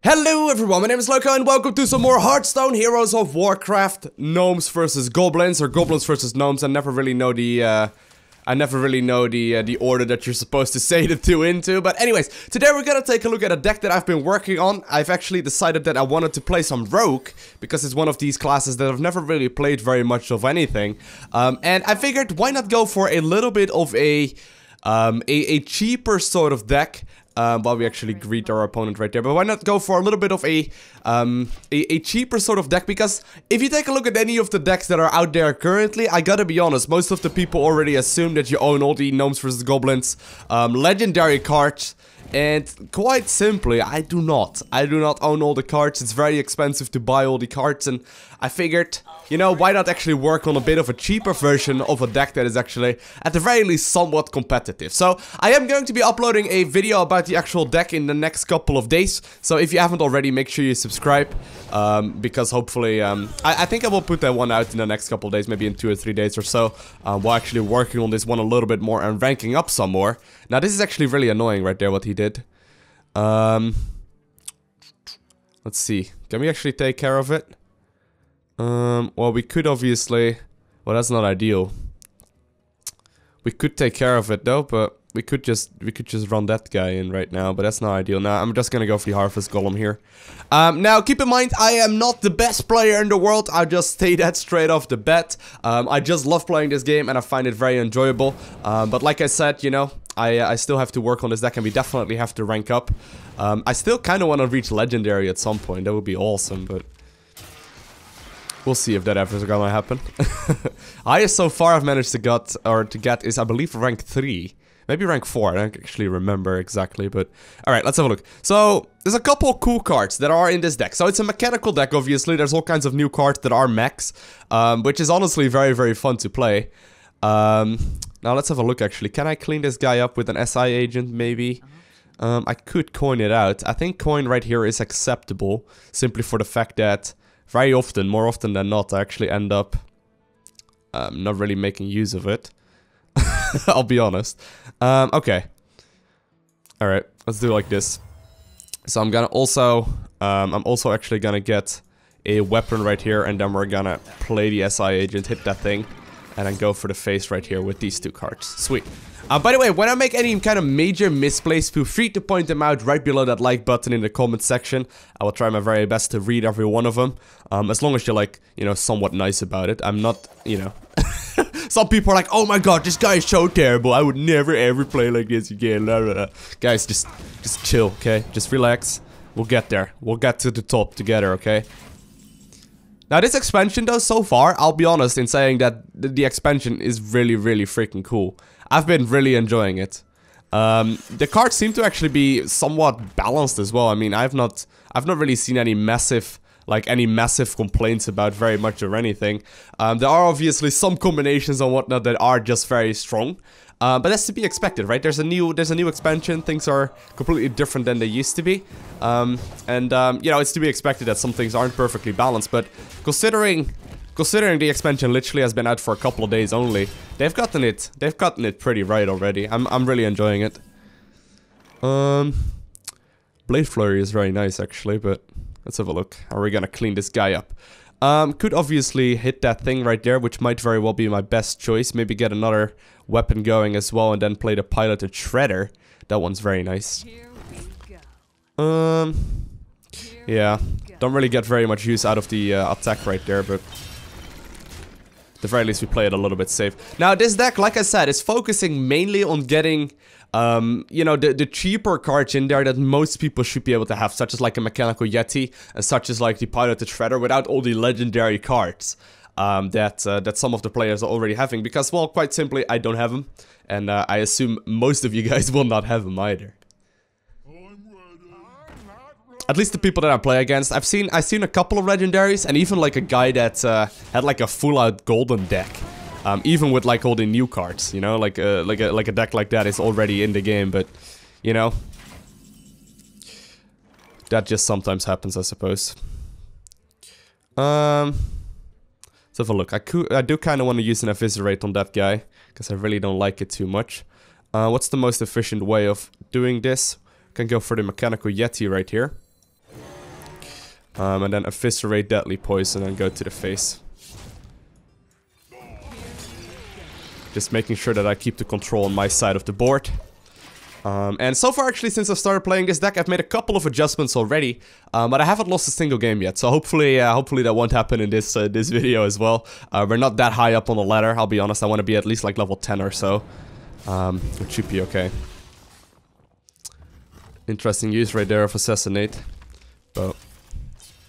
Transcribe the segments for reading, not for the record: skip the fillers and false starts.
Hello everyone, my name is Lowko and welcome to some more Hearthstone Heroes of Warcraft Gnomes versus Goblins, or Goblins versus Gnomes. I never really know the order that you're supposed to say the two into. But anyways, today we're gonna take a look at a deck that I've been working on. I've actually decided that I wanted to play some Rogue, because it's one of these classes that I've never really played very much of anything. And I figured, why not go for a little bit of a cheaper sort of deck. While we actually greet our opponent right there, but why not go for a little bit of a cheaper sort of deck? Because if you take a look at any of the decks that are out there currently, I gotta be honest, most of the people already assume that you own all the Gnomes versus Goblins legendary cards. And quite simply, I do not own all the cards. It's very expensive to buy all the cards, and I figured, you know, why not actually work on a bit of a cheaper version of a deck that is actually, at the very least, somewhat competitive. So, I am going to be uploading a video about the actual deck in the next couple of days. So, if you haven't already, make sure you subscribe, because hopefully, I think I will put that one out in the next couple of days, maybe in 2 or 3 days or so. We're actually working on this one a little bit more and ranking up some more. Now, this is actually really annoying right there, what he did. Let's see. Can we actually take care of it? Well, we could obviously... Well, that's not ideal. We could take care of it though, but we could just run that guy in right now, but that's not ideal. Now, I'm just gonna go for the Harvest Golem here. Now, keep in mind, I am not the best player in the world. I just say that straight off the bat. I just love playing this game and I find it very enjoyable. But like I said, you know, I still have to work on this deck and we definitely have to rank up. I still kind of want to reach Legendary at some point. That would be awesome, but we'll see if that ever is gonna happen. Highest so far I've managed to get is, I believe, rank 3. Maybe rank 4, I don't actually remember exactly, but... Alright, let's have a look. So, there's a couple of cool cards that are in this deck. So, it's a mechanical deck, obviously. There's all kinds of new cards that are mechs, which is honestly very, very fun to play. Now, let's have a look, actually. Can I clean this guy up with an SI agent, maybe? I could coin it out. I think coin right here is acceptable, simply for the fact that very often, more often than not, I actually end up not really making use of it. I'll be honest. Okay. Alright, let's do it like this. So I'm gonna also, I'm also actually gonna get a weapon right here, and then we're gonna play the SI agent, hit that thing, and then go for the face right here with these two cards. Sweet. By the way, when I make any kind of major misplays, feel free to point them out right below that like button in the comment section. I will try my very best to read every one of them. As long as you're, like, you know, somewhat nice about it. I'm not, you know... Some people are like, oh my god, this guy is so terrible. I would never ever play like this again. Blah, blah, blah. Guys, just chill, okay? Just relax. We'll get there. We'll get to the top together, okay? Now, this expansion, though, so far, I'll be honest in saying that the expansion is really, really freaking cool. I've been really enjoying it. The cards seem to actually be somewhat balanced as well. I mean, I've not really seen any massive complaints about very much or anything. There are obviously some combinations and whatnot that are just very strong. But that's to be expected, right? There's a new expansion. Things are completely different than they used to be. You know, it's to be expected that some things aren't perfectly balanced. But considering the expansion literally has been out for a couple of days only, they've gotten it pretty right already. I'm really enjoying it. Blade Flurry is very nice actually, but let's have a look. How are we gonna clean this guy up? Could obviously hit that thing right there, which might very well be my best choice. Maybe get another weapon going as well, and then play the Piloted Shredder. That one's very nice. Yeah, don't really get very much use out of the attack right there, but at the very least we play it a little bit safe. Now, this deck, like I said, is focusing mainly on getting... you know, the cheaper cards in there that most people should be able to have, such as like a Mechanical Yeti, and such as like the Piloted Shredder, without all the legendary cards that some of the players are already having, because, well, quite simply, I don't have them, and I assume most of you guys will not have them either. At least the people that I play against. I've seen a couple of legendaries, and even like a guy that had like a full-out golden deck. Even with like all the new cards, you know, like a deck like that is already in the game, but you know, that just sometimes happens, I suppose. Let's have a look. I do kind of want to use an Eviscerate on that guy, because I really don't like it too much. What's the most efficient way of doing this? Can go for the Mechanical Yeti right here. And then Eviscerate, Deadly Poison, and go to the face. Just making sure that I keep the control on my side of the board. And so far, actually, since I started playing this deck, I've made a couple of adjustments already, but I haven't lost a single game yet. So hopefully, hopefully that won't happen in this this video as well. We're not that high up on the ladder. I'll be honest. I want to be at least like level 10 or so, which should be okay. Interesting use right there of Assassinate, but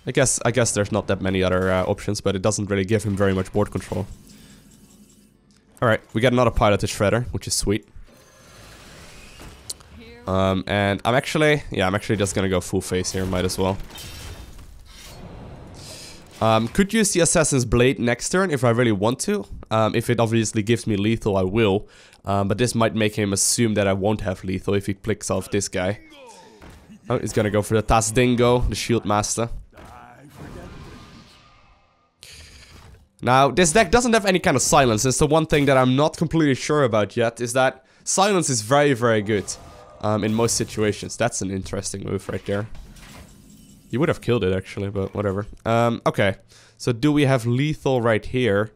I guess there's not that many other options, but it doesn't really give him very much board control. All right, we got another Piloted Shredder, which is sweet. And I'm actually just gonna go full face here, might as well. Could use the Assassin's Blade next turn if I really want to. If it obviously gives me lethal, I will. But this might make him assume that I won't have lethal if he clicks off this guy. Oh, he's gonna go for the Tazdingo, the Shield Master. Now, this deck doesn't have any kind of silence. It's the one thing that I'm not completely sure about yet, is that silence is very, very good. In most situations. That's an interesting move right there. You would have killed it actually, but whatever. Okay. So do we have lethal right here?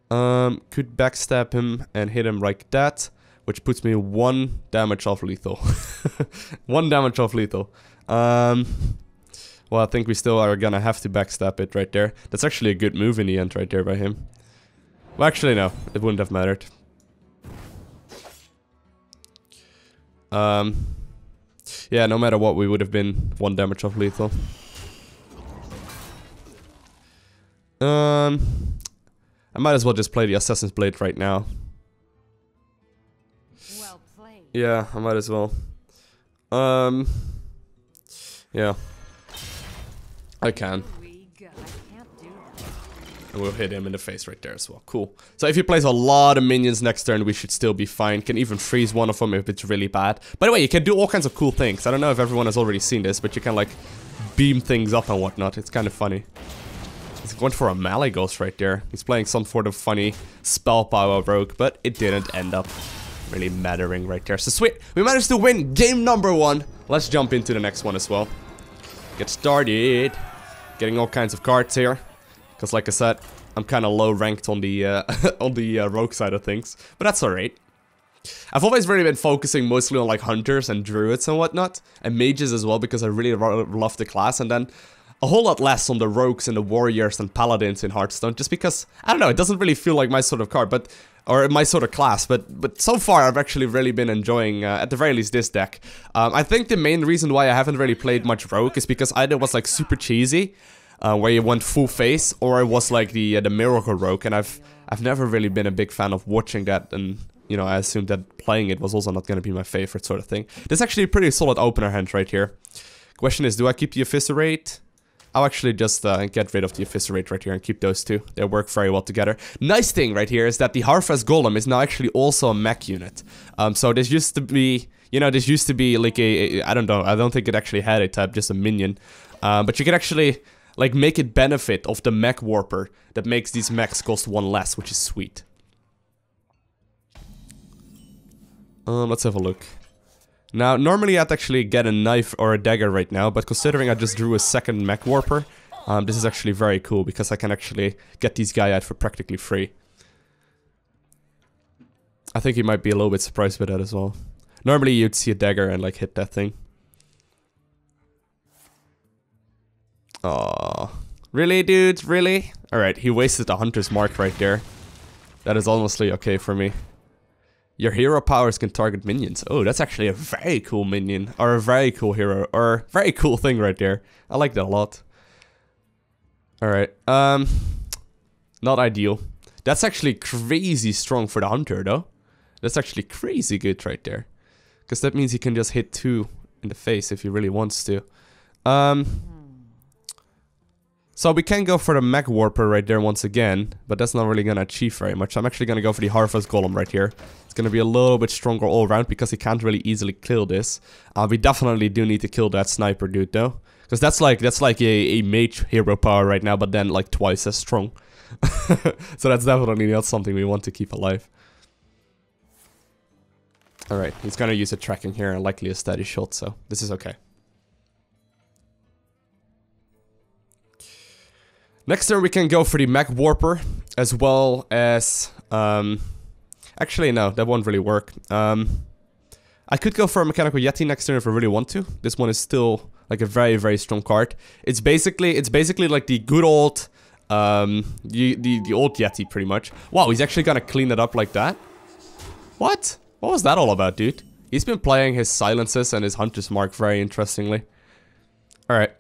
Could backstab him and hit him like that, which puts me 1 damage off lethal. 1 damage off lethal. Well, I think we still are gonna have to backstab it right there. That's actually a good move in the end right there by him. Well, actually no, it wouldn't have mattered. Yeah, no matter what, we would have been 1 damage off lethal. I might as well just play the Assassin's Blade right now. Well played. Yeah, I might as well. Yeah. I can. And we'll hit him in the face right there as well. Cool. So if he plays a lot of minions next turn, we should still be fine. Can even freeze one of them if it's really bad. By the way, you can do all kinds of cool things. I don't know if everyone has already seen this, but you can like beam things up and whatnot. It's kind of funny. He's going for a Malygos right there. He's playing some sort of funny spell power rogue, but it didn't end up really mattering right there. So sweet. We managed to win game number 1. Let's jump into the next one as well. Get started. Getting all kinds of cards here. Because like I said, I'm kind of low ranked on the rogue side of things. But that's alright. I've always really been focusing mostly on like hunters and druids and whatnot. And mages as well, because I really love the class. And then a whole lot less on the rogues and the warriors and paladins in Hearthstone. Just because, I don't know, it doesn't really feel like my sort of card. Or my sort of class. But so far I've actually really been enjoying, at the very least, this deck. I think the main reason why I haven't really played much rogue is because either it was like super cheesy. Where you went full face, or it was like the Miracle Rogue, and I've never really been a big fan of watching that, and you know I assumed that playing it was also not going to be my favorite sort of thing. This is actually a pretty solid opener hand right here. Question is, do I keep the Eviscerate? I'll actually just get rid of the Eviscerate right here and keep those two. They work very well together. Nice thing right here is that the Harvest Golem is now actually also a mech unit. So this used to be, you know, this used to be like I don't know, I don't think it actually had a type, just a minion. But you can actually like make it benefit of the mech warper that makes these mechs cost 1 less, which is sweet. Let's have a look. Now, normally I'd actually get a knife or a dagger right now, but considering I just drew a second mech warper, this is actually very cool because I can actually get these guys out for practically free. I think you might be a little bit surprised by that as well. Normally you'd see a dagger and like hit that thing. Aww. Really, dude? Really? Alright, he wasted a Hunter's Mark right there. That is honestly okay for me. Your hero powers can target minions. Oh, that's actually a very cool minion. Or a very cool hero. Or very cool thing right there. I like that a lot. Alright. Not ideal. That's actually crazy strong for the Hunter, though. That's actually crazy good right there. Because that means he can just hit 2 in the face if he really wants to. So we can go for the Mech Warper right there once again, but that's not really gonna achieve very much. I'm actually gonna go for the Harvest Golem right here. It's gonna be a little bit stronger all around because he can't really easily kill this. We definitely do need to kill that sniper dude though, because that's like a mage hero power right now, but then like twice as strong. So that's definitely not something we want to keep alive. All right, he's gonna use a tracking here and likely a steady shot, so this is okay. Next turn we can go for the Mech Warper, as well as... actually, no, that won't really work. I could go for a Mechanical Yeti next turn if I really want to. This one is still like a very, very strong card. It's basically like the good old, the old Yeti pretty much. Wow, he's actually gonna clean it up like that? What? What was that all about, dude? He's been playing his silences and his Hunter's Mark very interestingly. Alright.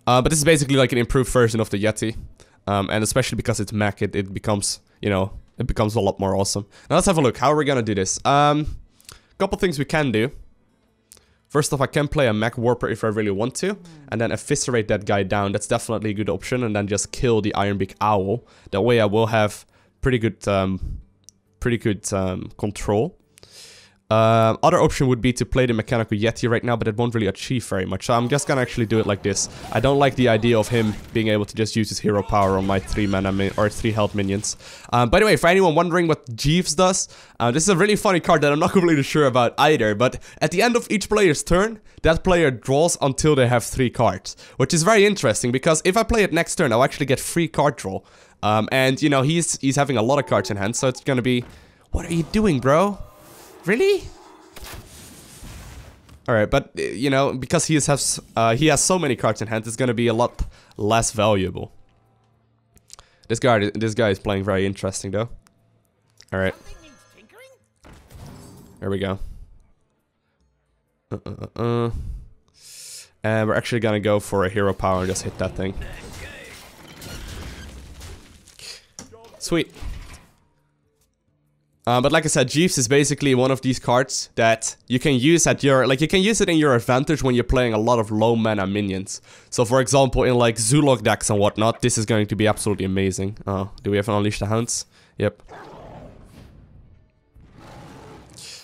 But this is basically like an improved version of the Yeti. And especially because it's mech, it becomes, you know, it becomes a lot more awesome. Now let's have a look. How are we gonna do this? Couple things we can do. First off, I can play a Mech Warper if I really want to, and then eviscerate that guy down. That's definitely a good option, and then just kill the Ironbeak Owl. That way I will have pretty good control. Other option would be to play the Mechanical Yeti right now, but it won't really achieve very much. So I'm just gonna actually do it like this. I don't like the idea of him being able to just use his hero power on my 3 health minions. By the way, for anyone wondering what Jeeves does, this is a really funny card that I'm not completely sure about either, but at the end of each player's turn, that player draws until they have 3 cards, which is very interesting because if I play it next turn, I'll actually get free card draw. And you know, he's having a lot of cards in hand, so it's gonna be... What are you doing, bro? Really? Alright, but, you know, because he has so many cards in hand, it's gonna be a lot less valuable. This guy is playing very interesting, though. Alright. There we go. And we're actually gonna go for a hero power and just hit that thing. Sweet. But like I said, Jeeves is basically one of these cards that you can use at your, like, you can use it in your advantage when you're playing a lot of low mana minions. So for example, in like Zulok decks and whatnot, this is going to be absolutely amazing. Oh, do we have an Unleash the Hounds? Yep.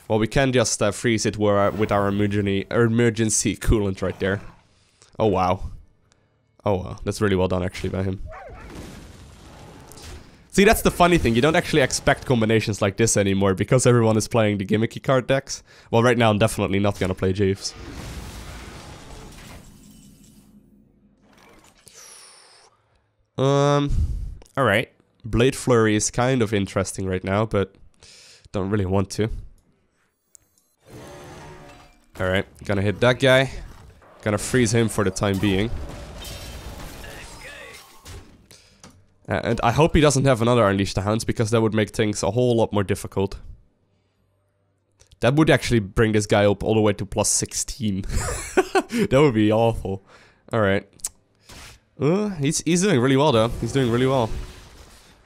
Well, we can just freeze it with our emergency coolant right there. Oh wow. Oh wow, that's really well done actually by him. See, that's the funny thing, you don't actually expect combinations like this anymore because everyone is playing the gimmicky card decks. Well, right now I'm definitely not gonna play Jeeves. Alright. Blade Flurry is kind of interesting right now, but don't really want to. Alright, gonna hit that guy. Gonna freeze him for the time being. And I hope he doesn't have another Unleash the Hounds, because that would make things a whole lot more difficult. That would actually bring this guy up all the way to plus 16. That would be awful. Alright. He's doing really well though. He's doing really well.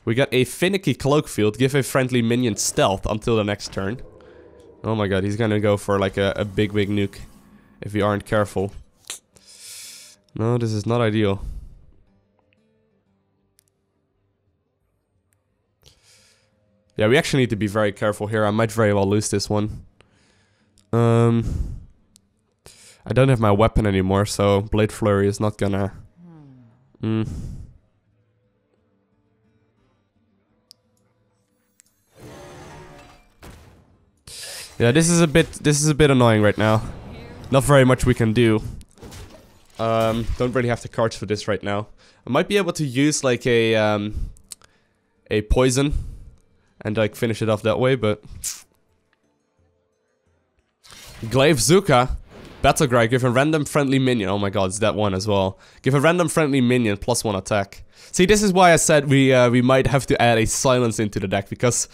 We got a Finicky Cloak Field. Give a friendly minion stealth until the next turn. Oh my god, he's gonna go for like a big nuke. If we aren't careful. No, this is not ideal. Yeah, we actually need to be very careful here. I might very well lose this one. I don't have my weapon anymore, so Blade Flurry is not gonna... Yeah, this is a bit annoying right now. Not very much we can do. Don't really have the cards for this right now. I might be able to use like a poison and like finish it off that way, but Glaive Zuka, Battlegry, give a random friendly minion. Oh my god, it's that one as well. Give a random friendly minion +1 attack. See, this is why I said we might have to add a silence into the deck, because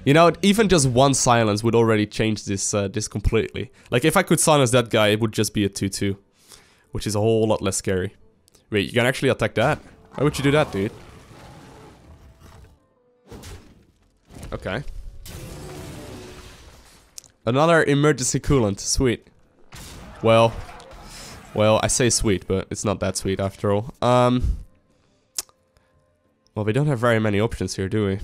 you know, even just one silence would already change this this completely. Like if I could silence that guy, it would just be a 2/2, which is a whole lot less scary. Wait, you can actually attack that? Why would you do that, dude? Okay. Another emergency coolant, sweet. Well, I say sweet, but it's not that sweet after all. Well, we don't have very many options here, do we?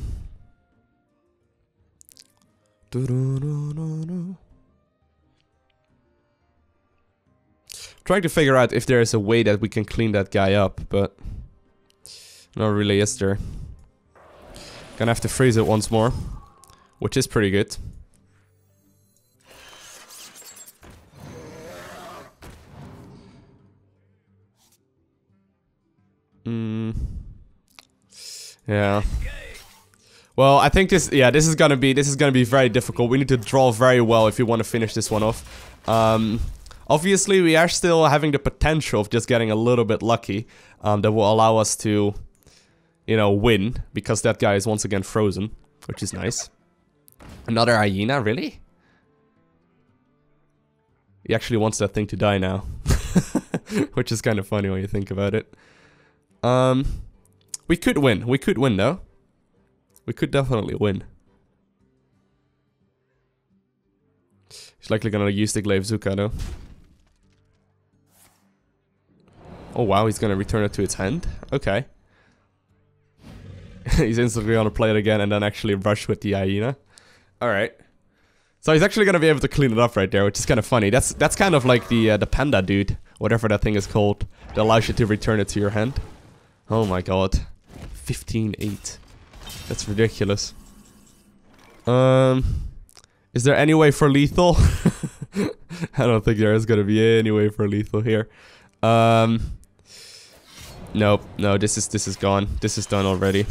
Trying to figure out if there is a way that we can clean that guy up, but not really is there. Gonna have to freeze it once more, which is pretty good. Yeah. Well, I think this is gonna be very difficult. We need to draw very well if we want to finish this one off. Obviously, we are still having the potential of just getting a little bit lucky. That will allow us to, you know, win, because that guy is once again frozen, which is nice. Another hyena, really? He actually wants that thing to die now. Which is kind of funny when you think about it. We could win. We could win, though. We could definitely win. He's likely gonna use the Glaive Zuka, though. Oh wow, he's gonna return it to its hand? Okay. He's instantly gonna play it again and then actually rush with the hyena. Alright. So he's actually gonna be able to clean it up right there, which is kind of funny. That's kind of like the panda dude, whatever that thing is called, that allows you to return it to your hand. Oh my god. 15-8. That's ridiculous. Is there any way for lethal? I don't think there is gonna be any way for lethal here. Nope, no, this is gone. This is done already.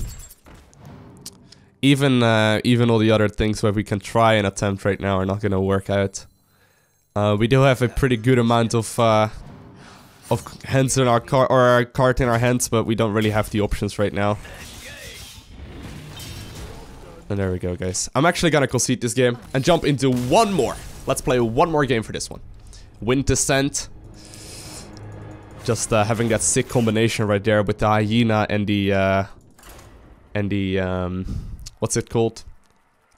Even all the other things where we can try and attempt right now are not gonna work out. We do have a pretty good amount of hands in our card, or our card in our hands, but we don't really have the options right now. And there we go, guys. I'm actually gonna concede this game and jump into one more. Let's play one more game for this one. Wind Descent. Just having that sick combination right there with the hyena and the what's it called?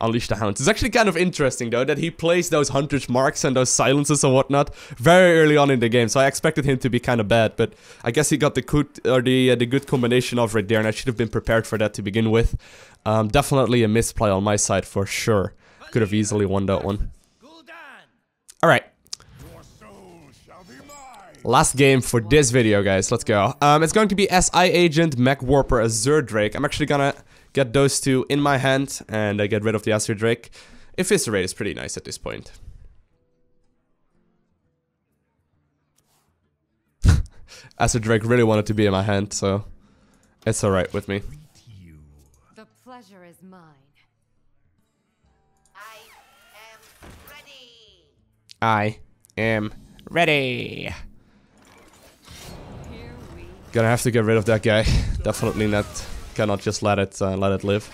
Unleash the Hounds. It's actually kind of interesting though that he plays those Hunter's Marks and those silences and whatnot very early on in the game. So I expected him to be kind of bad, but I guess he got the good combination of right there, and I should have been prepared for that to begin with. Definitely a misplay on my side for sure. Could have easily won that one. All right. Last game for this video, guys. Let's go. It's going to be SI Agent, Mech Warper, Azure Drake. I'm actually gonna get those two in my hand and get rid of the Azure Drake. Eviscerate is pretty nice at this point. Azure Drake really wanted to be in my hand, so it's alright with me. The pleasure is mine. I am ready. I am ready. Gonna have to get rid of that guy. Definitely not. Cannot just let it live.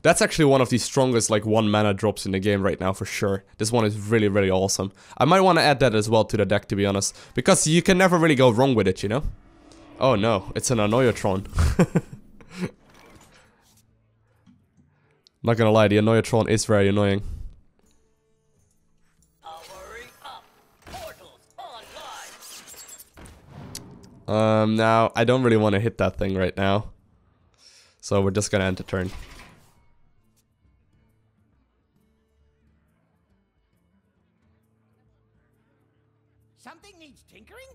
That's actually one of the strongest like 1 mana drops in the game right now for sure. This one is really, really awesome. I might want to add that as well to the deck, to be honest, because you can never really go wrong with it, you know. Oh no, it's an Annoyatron. Not gonna lie, the Annoyatron is very annoying. Now, I don't really want to hit that thing right now. So we're just gonna end the turn. Something needs tinkering?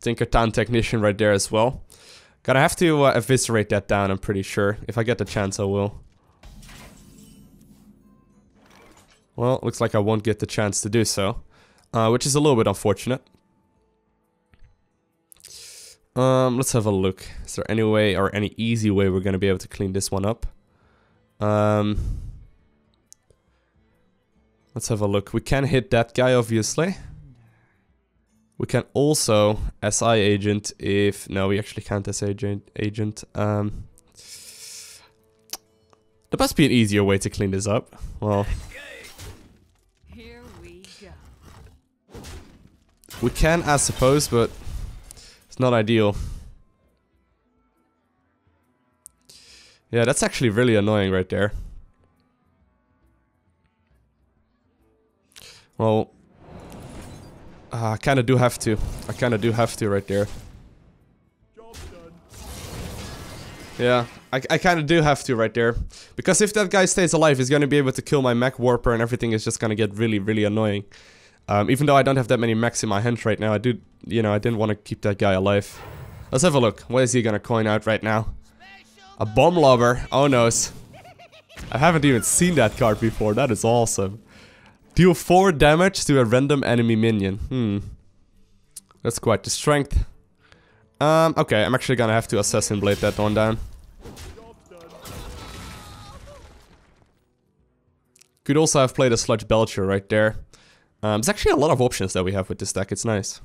Tinkertown Technician right there as well. Gonna have to eviscerate that down, I'm pretty sure. If I get the chance, I will. Well, looks like I won't get the chance to do so. Which is a little bit unfortunate. Let's have a look. Is there any way or any easy way we're gonna be able to clean this one up? Let's have a look. We can hit that guy, obviously. We can also SI Agent if... No, we actually can't SI Agent. There must be an easier way to clean this up. Well... We can, I suppose, but it's not ideal. Yeah, that's actually really annoying right there. Well, I kind of do have to. I kind of do have to right there. Yeah, I kind of do have to right there. Because if that guy stays alive, he's going to be able to kill my Mech Warper and everything is just going to get really, really annoying. Even though I don't have that many mechs in my hand right now, I didn't want to keep that guy alive. Let's have a look. What is he gonna coin out right now? A Bomb Lobber. Oh no. I haven't even seen that card before. That is awesome. Deal 4 damage to a random enemy minion. That's quite the strength. Okay, I'm actually gonna have to Assassin Blade that one down. Could also have played a Sludge Belcher right there. There's actually a lot of options that we have with this deck, it's nice.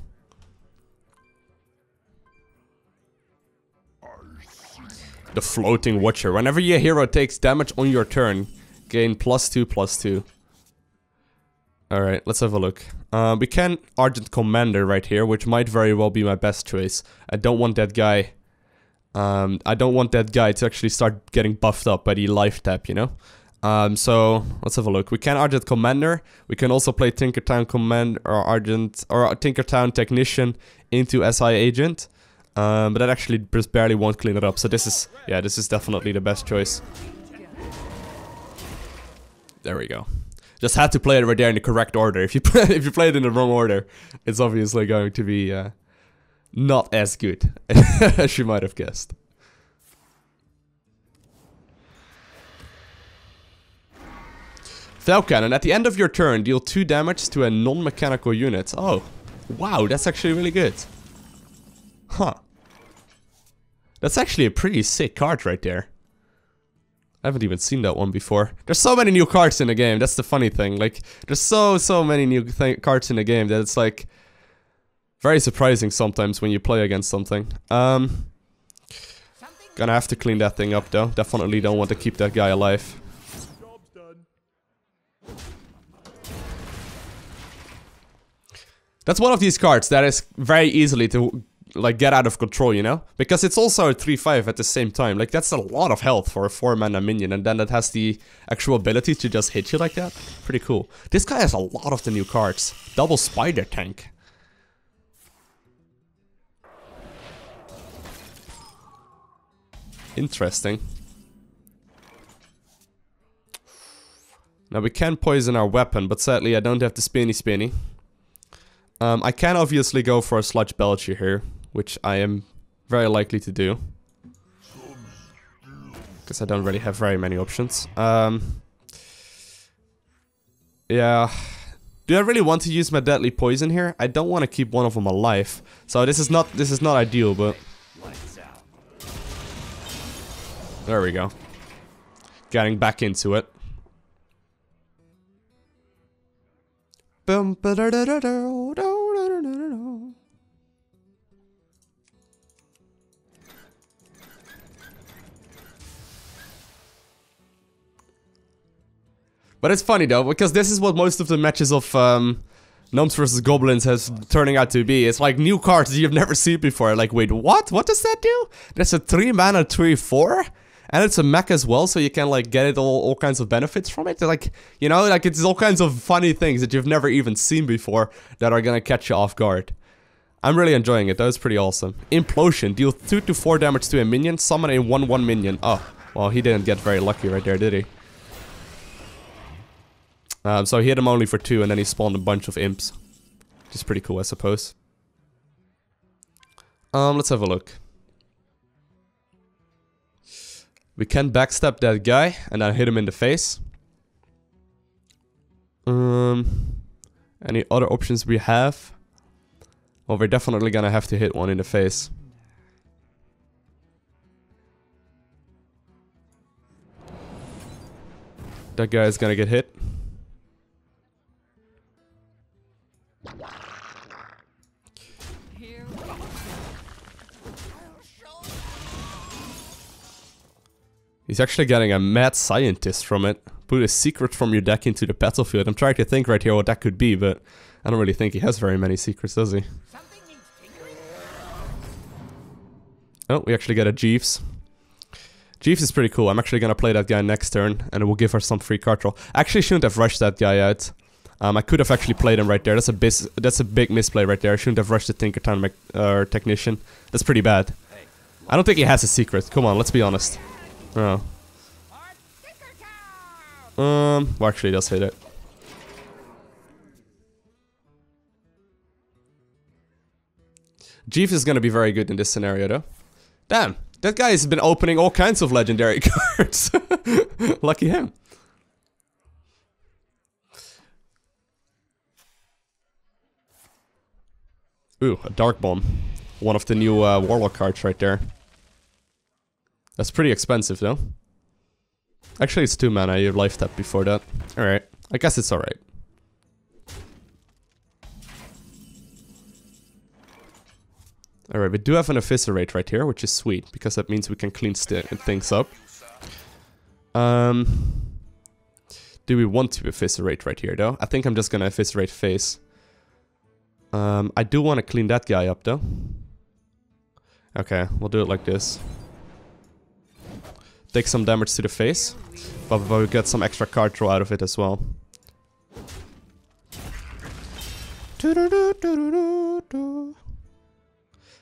The Floating Watcher. Whenever your hero takes damage on your turn, gain +2/+2. Alright, let's have a look. We can Argent Commander right here, which might very well be my best choice. I don't want that guy... I don't want that guy to actually start getting buffed up by the life tap, you know? So, let's have a look. We can Argent Commander. We can also play Tinkertown Command or Tinkertown Technician into SI Agent. But that actually just barely won't clean it up. So this is, yeah, this is definitely the best choice. There we go. Just had to play it right there in the correct order. If you play it in the wrong order, it's obviously going to be not as good as you might have guessed. Falcannon, at the end of your turn, deal 2 damage to a non-mechanical unit. Oh, wow, that's actually really good. Huh. That's actually a pretty sick card right there. I haven't even seen that one before. There's so many new cards in the game, that's the funny thing. Like, there's so many new cards in the game that it's like... very surprising sometimes when you play against something. Gonna have to clean that thing up though. Definitely don't want to keep that guy alive. That's one of these cards that is very easily to like get out of control, you know? Because it's also a 3/5 at the same time. Like that's a lot of health for a 4-mana minion, and then it has the actual ability to just hit you like that. Pretty cool. This guy has a lot of the new cards. Double Spider Tank. Interesting. Now we can poison our weapon, but sadly I don't have the spinny. I can obviously go for a Sludge Belcher here, which I am very likely to do. Because I don't really have very many options. Yeah. Do I really want to use my Deadly Poison here? I don't want to keep one of them alive. So this is not ideal, but... there we go. Getting back into it. But it's funny though, because this is what most of the matches of Gnomes vs Goblins has turning out to be. It's like new cards that you've never seen before. Like, wait, what? What does that do? That's a 3-mana 3/4? And it's a mech as well, so you can like get it all kinds of benefits from it. Like, you know, like it's all kinds of funny things that you've never even seen before that are gonna catch you off guard. I'm really enjoying it, that was pretty awesome. Implosion, deal 2 to 4 damage to a minion, summon a 1/1 minion. Oh, well he didn't get very lucky right there, did he? So he hit him only for 2 and then he spawned a bunch of imps. Which is pretty cool, I suppose. Let's have a look. We can backstab that guy and then hit him in the face. Any other options we have? Well, we're definitely gonna have to hit one in the face. That guy is gonna get hit. He's actually getting a mad scientist from it. Put a secret from your deck into the battlefield. I'm trying to think right here what that could be, but I don't really think he has very many secrets, does he? Oh, we actually get a Jeeves. Jeeves is pretty cool. I'm actually gonna play that guy next turn, and it will give her some free card draw. I actually shouldn't have rushed that guy out. I could have actually played him right there. That's a big misplay right there. I shouldn't have rushed the Tinkertown Technician. That's pretty bad. I don't think he has a secret. Come on, let's be honest. Oh. Well, actually, he does hit it. Jeeves is gonna be very good in this scenario, though. Damn, that guy has been opening all kinds of legendary cards. Lucky him. Ooh, a Dark Bomb. One of the new Warlock cards right there. That's pretty expensive though. Actually, it's 2 mana. You life tap before that. Alright. I guess it's alright. Alright, we do have an Eviscerate right here, which is sweet, because that means we can clean things up. Do we want to Eviscerate right here, though? I think I'm just gonna Eviscerate face. I do want to clean that guy up, though. Okay, we'll do it like this. Take some damage to the face, but we'll get some extra card draw out of it as well.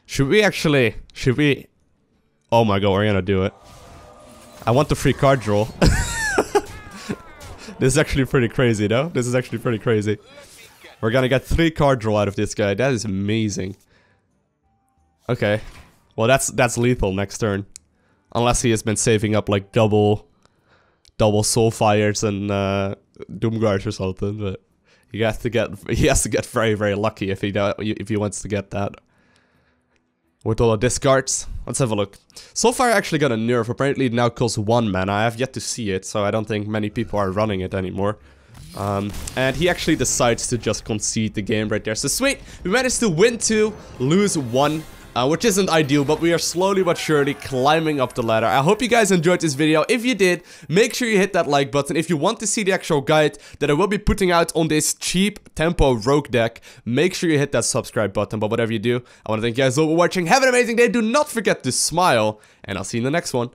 Should we... Oh my god, we're gonna do it. I want the free card draw. This is actually pretty crazy, though. This is actually pretty crazy. We're gonna get 3 card draw out of this guy. That is amazing. Okay. Well, that's lethal next turn. Unless he has been saving up like double Soulfires and Doomguards or something, but he has to get very, very lucky if he wants to get that. With all the discards, let's have a look. Soulfire actually got a nerf. Apparently it now costs 1 mana. I have yet to see it, so I don't think many people are running it anymore. And he actually decides to just concede the game right there. So sweet, we managed to win 2, lose 1. Which isn't ideal, but we are slowly but surely climbing up the ladder. I hope you guys enjoyed this video. If you did, make sure you hit that like button. If you want to see the actual guide that I will be putting out on this cheap tempo rogue deck, make sure you hit that subscribe button. But whatever you do, I want to thank you guys all for watching. Have an amazing day. Do not forget to smile, and I'll see you in the next one.